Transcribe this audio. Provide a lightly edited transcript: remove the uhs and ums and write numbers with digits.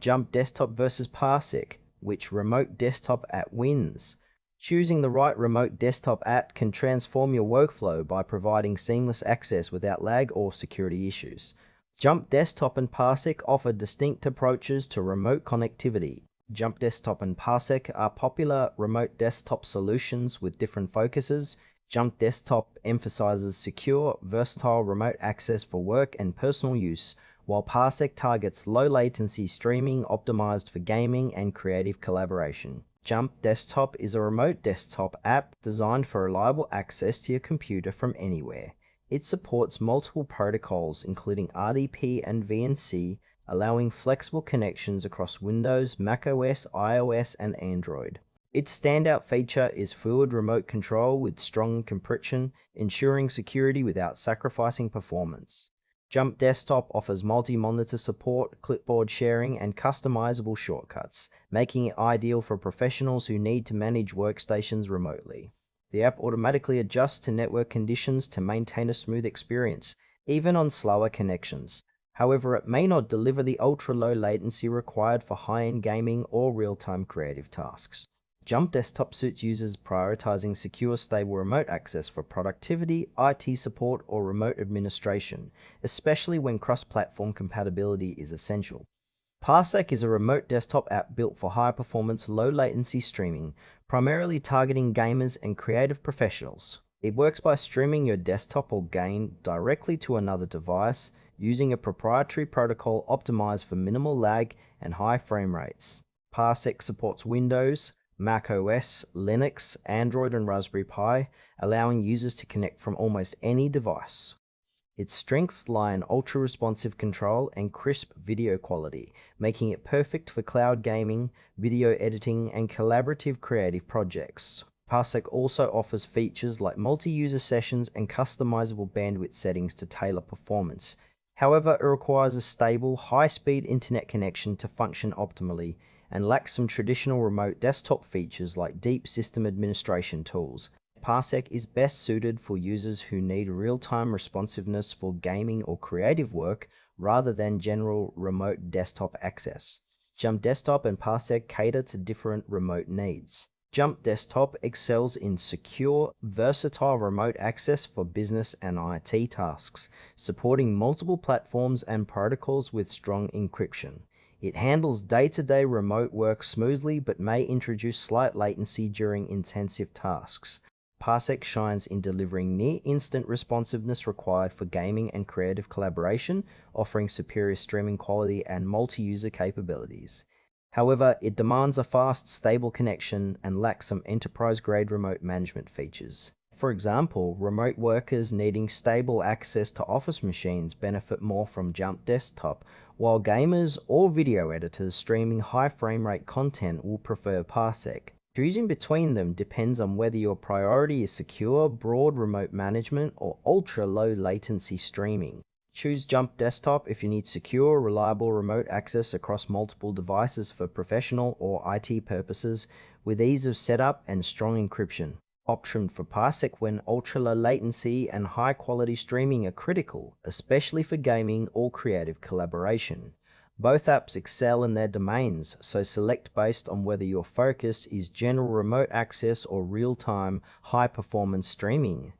Jump Desktop versus Parsec. Which remote desktop app wins? Choosing the right remote desktop app can transform your workflow by providing seamless access without lag or security issues. Jump Desktop and Parsec offer distinct approaches to remote connectivity. Jump Desktop and Parsec are popular remote desktop solutions with different focuses. Jump Desktop emphasizes secure, versatile remote access for work and personal use, while Parsec targets low-latency streaming optimized for gaming and creative collaboration. Jump Desktop is a remote desktop app designed for reliable access to your computer from anywhere. It supports multiple protocols including RDP and VNC, allowing flexible connections across Windows, macOS, iOS, and Android. Its standout feature is fluid remote control with strong compression, ensuring security without sacrificing performance. Jump Desktop offers multi-monitor support, clipboard sharing, and customizable shortcuts, making it ideal for professionals who need to manage workstations remotely. The app automatically adjusts to network conditions to maintain a smooth experience, even on slower connections. However, it may not deliver the ultra-low latency required for high-end gaming or real-time creative tasks. Jump Desktop suits users prioritizing secure, stable remote access for productivity, IT support, or remote administration, especially when cross-platform compatibility is essential. Parsec is a remote desktop app built for high-performance, low-latency streaming, primarily targeting gamers and creative professionals. It works by streaming your desktop or game directly to another device, using a proprietary protocol optimized for minimal lag and high frame rates. Parsec supports Windows, Mac OS, Linux, Android, and Raspberry Pi, allowing users to connect from almost any device. Its strengths lie in ultra-responsive control and crisp video quality, making it perfect for cloud gaming, video editing, and collaborative creative projects. Parsec also offers features like multi-user sessions and customizable bandwidth settings to tailor performance. However, it requires a stable, high-speed internet connection to function optimally, and lacks some traditional remote desktop features like deep system administration tools. Parsec is best suited for users who need real-time responsiveness for gaming or creative work rather than general remote desktop access. Jump Desktop and Parsec cater to different remote needs. Jump Desktop excels in secure, versatile remote access for business and IT tasks, supporting multiple platforms and protocols with strong encryption. It handles day-to-day remote work smoothly but may introduce slight latency during intensive tasks. Parsec shines in delivering near-instant responsiveness required for gaming and creative collaboration, offering superior streaming quality and multi-user capabilities. However, it demands a fast, stable connection and lacks some enterprise-grade remote management features. For example, remote workers needing stable access to office machines benefit more from Jump Desktop, while gamers or video editors streaming high frame rate content will prefer Parsec. Choosing between them depends on whether your priority is secure, broad remote management or ultra-low latency streaming. Choose Jump Desktop if you need secure, reliable remote access across multiple devices for professional or IT purposes with ease of setup and strong encryption. Option for Parsec when ultra-low latency and high-quality streaming are critical, especially for gaming or creative collaboration. Both apps excel in their domains, so select based on whether your focus is general remote access or real-time, high-performance streaming.